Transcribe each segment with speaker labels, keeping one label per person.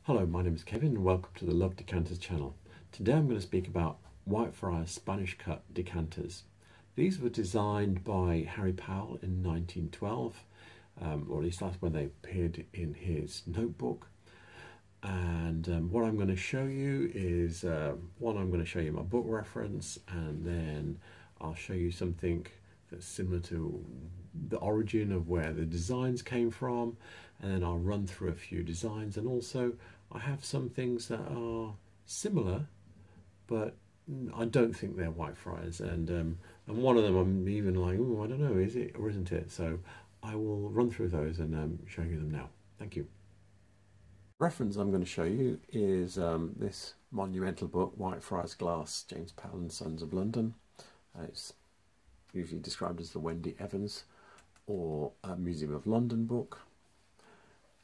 Speaker 1: Hello, my name is Kevin and welcome to the Love Decanters channel. Today I'm going to speak about Whitefriars Spanish Cut decanters. These were designed by Harry Powell in 1912, or at least that's when they appeared in his notebook. And what I'm going to show you is, I'm going to show you my book reference, and then I'll show you something that's similar to the origin of where the designs came from, and then I'll run through a few designs, and also I have some things that are similar but I don't think they're Whitefriars, and one of them I'm even like, oh, I don't know, is it or isn't it? So I will run through those and show you them now. Thank you. The reference I'm going to show you is this monumental book, Whitefriars Glass, James Powell and Sons of London. It's usually described as the Wendy Evans or Museum of London book.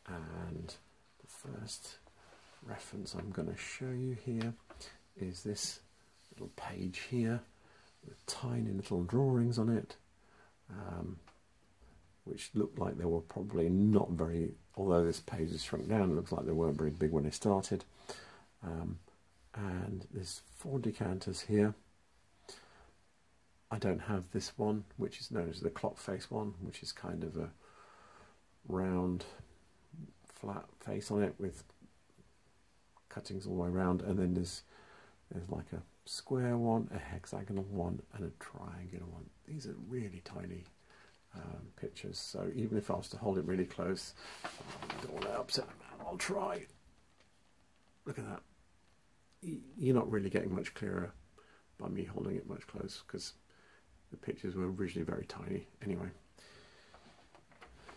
Speaker 1: And the first reference I'm going to show you here is this little page here with tiny little drawings on it, which look like they were probably not very, although this page is shrunk down, it looks like they weren't very big when they started. And there's 4 decanters here. I don't have this one, which is known as the clock face one, which is kind of a round flat face on it with cuttings all the way around, and then there's like a square one, a hexagonal one, and a triangular one. These are really tiny pictures, so even if I was to hold it really close, I don't want to upset them. I'll try. Look at that. You're not really getting much clearer by me holding it much close, because the pictures were originally very tiny. Anyway,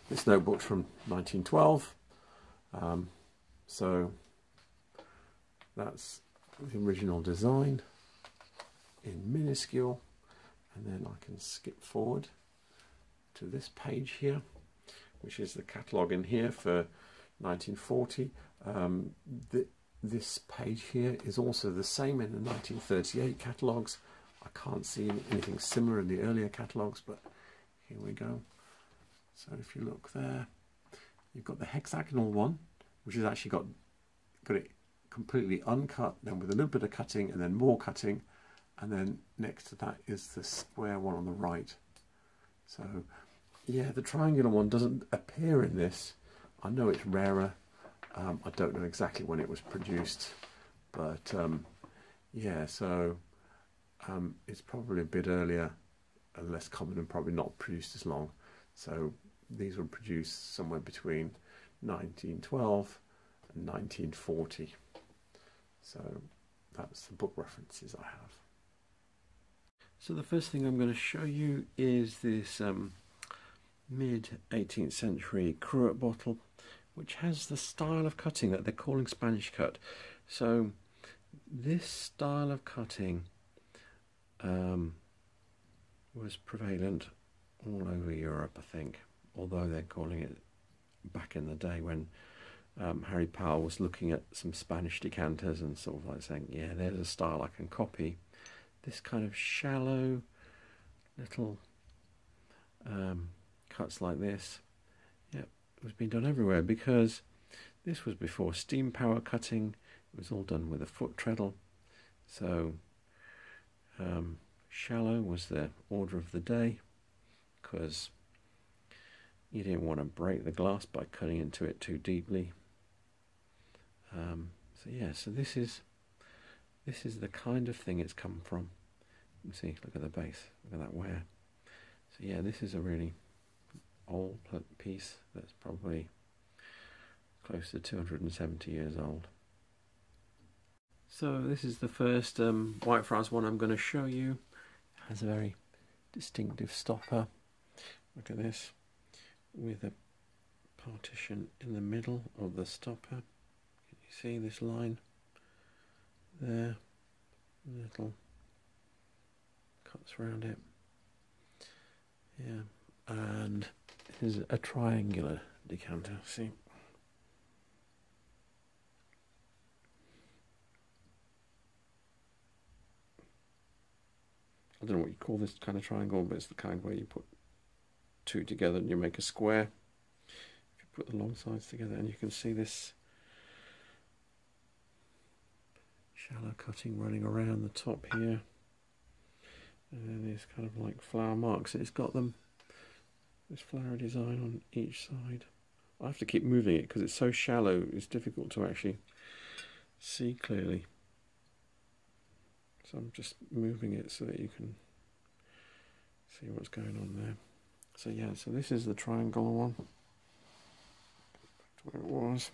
Speaker 1: this notebook's from 1912, so that's the original design in minuscule, and then I can skip forward to this page here, which is the catalogue in here for 1940. This page here is also the same in the 1938 catalogues. I can't see anything similar in the earlier catalogues, but here we go. So if you look there, you've got the hexagonal one, which has actually got it completely uncut, then with a little bit of cutting and then more cutting, and then next to that is the square one on the right. So yeah, the triangular one doesn't appear in this. I know it's rarer. I don't know exactly when it was produced, but yeah, so it's probably a bit earlier and less common, and probably not produced as long. So these were produced somewhere between 1912 and 1940. So that's the book references I have. So the first thing I'm going to show you is this mid-18th century cruet bottle, which has the style of cutting that they're calling Spanish cut. So this style of cutting was prevalent all over Europe, I think, although they're calling it back in the day when Harry Powell was looking at some Spanish decanters and sort of like saying, yeah, there's a style I can copy. This kind of shallow little cuts like this, yeah, it was being done everywhere, because this was before steam power cutting. It was all done with a foot treadle, so shallow was the order of the day, because you didn't want to break the glass by cutting into it too deeply. So yeah, so this is the kind of thing it's come from. You can see, look at the base, look at that wear. So yeah, this is a really old piece that's probably close to 270 years old. So this is the first Whitefriars one I'm going to show you. It has a very distinctive stopper. Look at this, with a partition in the middle of the stopper. Can you see this line there? Little cuts around it. Yeah, and this is a triangular decanter. See? I don't know what you call this kind of triangle, but it's the kind where you put 2 together and you make a square. If you put the long sides together, and you can see this shallow cutting running around the top here. And then these kind of like flower marks. It's got them, this flower design on each side. I have to keep moving it because it's so shallow, it's difficult to actually see clearly. So I'm just moving it so that you can see what's going on there. So yeah, so this is the triangular one. Back to where it was.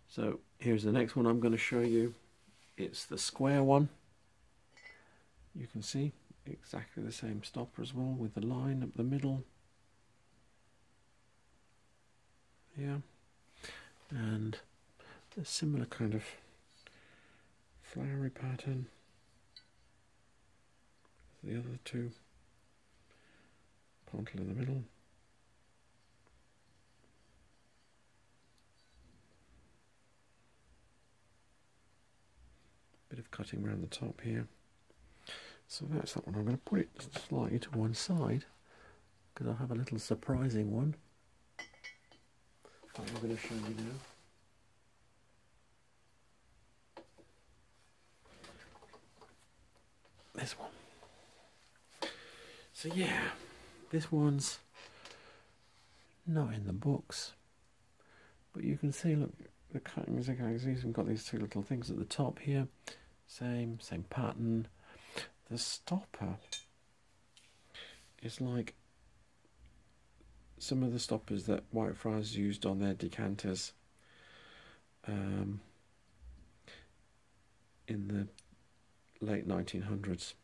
Speaker 1: So here's the next one I'm going to show you. It's the square one. You can see exactly the same stopper as well, with the line up the middle. Yeah. And a similar kind of flowery pattern. The other two. Pontle in the middle. Bit of cutting around the top here. So that's that one. I'm going to put it slightly to one side because I have a little surprising one that I'm going to show you now. This one. So yeah, this one's not in the books, but you can see, look, the cutting zigzags. We've got these two little things at the top here. Same pattern. The stopper is like some of the stoppers that Whitefriars used on their decanters in the late 1900s.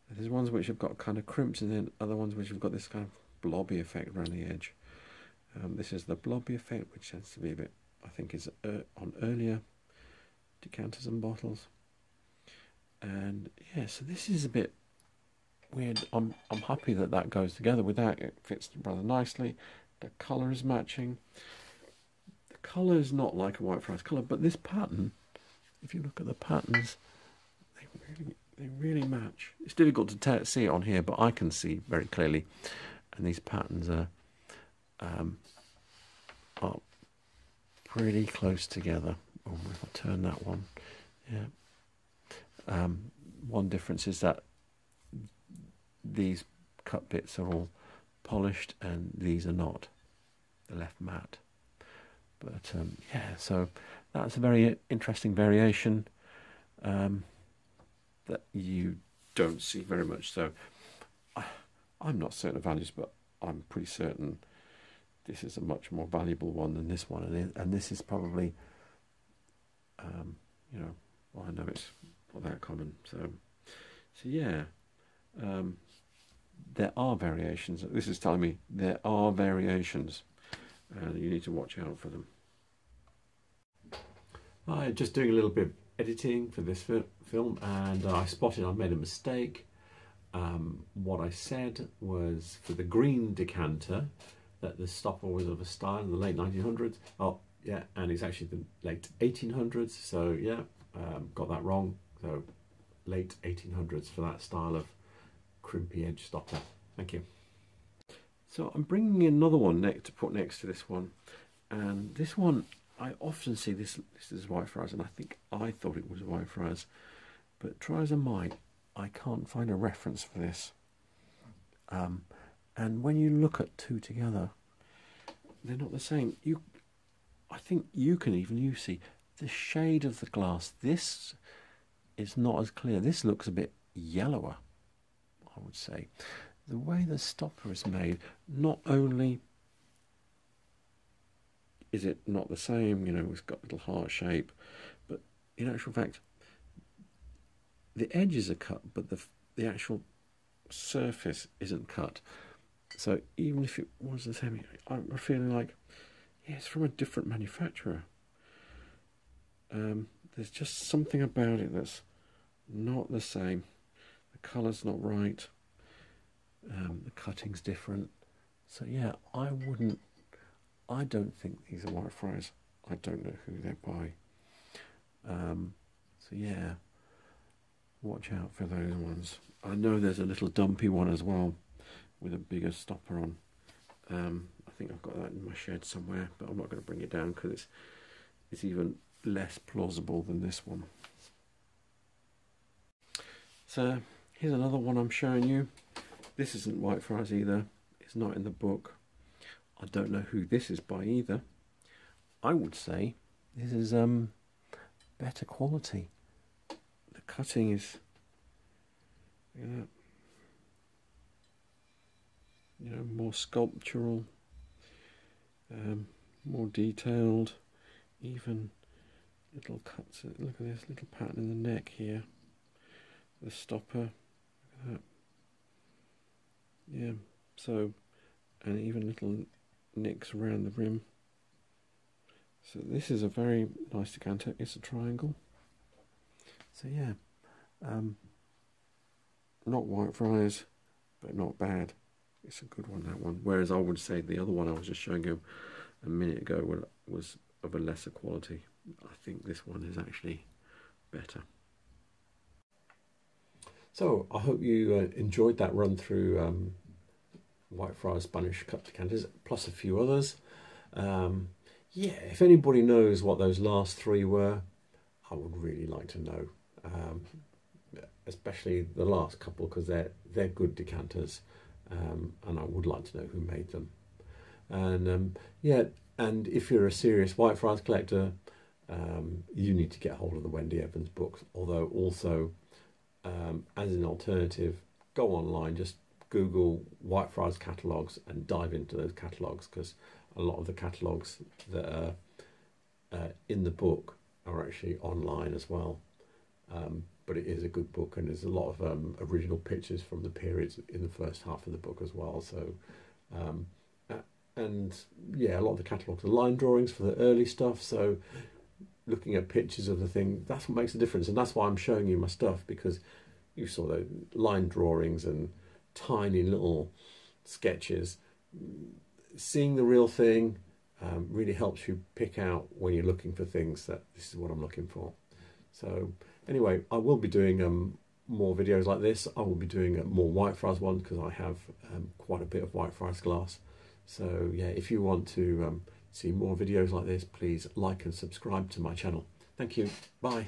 Speaker 1: There's ones which have got kind of crimped, and then other ones which have got this kind of blobby effect around the edge. This is the blobby effect, which tends to be a bit, I think, is on earlier decanters and bottles. And yeah, so this is a bit weird. I'm happy that that goes together with that. It fits rather nicely. The colour is matching. The colour is not like a Whitefriars colour, but this pattern, if you look at the patterns, they really match. It's difficult to see it on here, but I can see very clearly. And these patterns are pretty close together. Oh, if I turn that one, yeah. One difference is that these cut bits are all polished and these are not. They're left matte. But yeah, so that's a very interesting variation that you don't see very much. So I'm not certain of values, but I'm pretty certain this is a much more valuable one than this one, and this is probably, you know, well, I know it's not that common. So yeah, there are variations. This is telling me there are variations, and you need to watch out for them. I'm just doing a little bit of editing for this film, and I spotted I made a mistake. What I said was for the green decanter that the stopper was of a style in the late 1900s. Oh yeah, and it's actually the late 1800s. So yeah, got that wrong. So late 1800s for that style of crimpy edge stopper. Thank you. So I'm bringing in another one to put next to this one, and this one I often see this is Whitefriars, and I thought it was Whitefriars, but try as I might, I can't find a reference for this. And when you look at two together, they're not the same. I think you see the shade of the glass. This is not as clear. This looks a bit yellower, I would say. The way the stopper is made, not only is it not the same, you know, it's got a little heart shape, but in actual fact, the edges are cut, but the actual surface isn't cut. So even if it was the same, I'm feeling like, yeah, it's from a different manufacturer. There's just something about it that's not the same. The colour's not right. The cutting's different. So yeah, I don't think these are Whitefriars. I don't know who they're by. So yeah, watch out for those ones. I know there's a little dumpy one as well with a bigger stopper on. I think I've got that in my shed somewhere, but I'm not going to bring it down because it's even less plausible than this one. So here's another one I'm showing you. This isn't Whitefriars either. It's not in the book. I don't know who this is by either. I would say this is better quality. The cutting is, you know, more sculptural, more detailed, even little cuts. Look at this little pattern in the neck here, the stopper. Look at that. Yeah, so, and even little nicks around the rim. So this is a very nice decanter. It's a triangle. So yeah, not Whitefriars, but not bad. It's a good one, that one. Whereas I would say the other one I was just showing you a minute ago was of a lesser quality. I think this one is actually better. So I hope you enjoyed that run through Whitefriars Spanish Cut decanters, plus a few others. Yeah, if anybody knows what those last three were, I would really like to know. Especially the last couple, because they're good decanters, and I would like to know who made them. And yeah, and if you're a serious Whitefriars collector, you need to get hold of the Wendy Evans books. Although also, as an alternative, go online, just Google Whitefriars catalogues and dive into those catalogues, because a lot of the catalogues that are in the book are actually online as well. But it is a good book, and there's a lot of original pictures from the periods in the first half of the book as well. So, and yeah, a lot of the catalogues are line drawings for the early stuff. So looking at pictures of the thing, that's what makes a difference. And that's why I'm showing you my stuff, because you saw the line drawings and tiny little sketches. Seeing the real thing really helps you pick out when you're looking for things that this is what I'm looking for. So anyway, I will be doing more videos like this. I will be doing more Whitefriars ones, because I have quite a bit of Whitefriars glass. So yeah, if you want to see more videos like this, please like and subscribe to my channel. Thank you. Bye.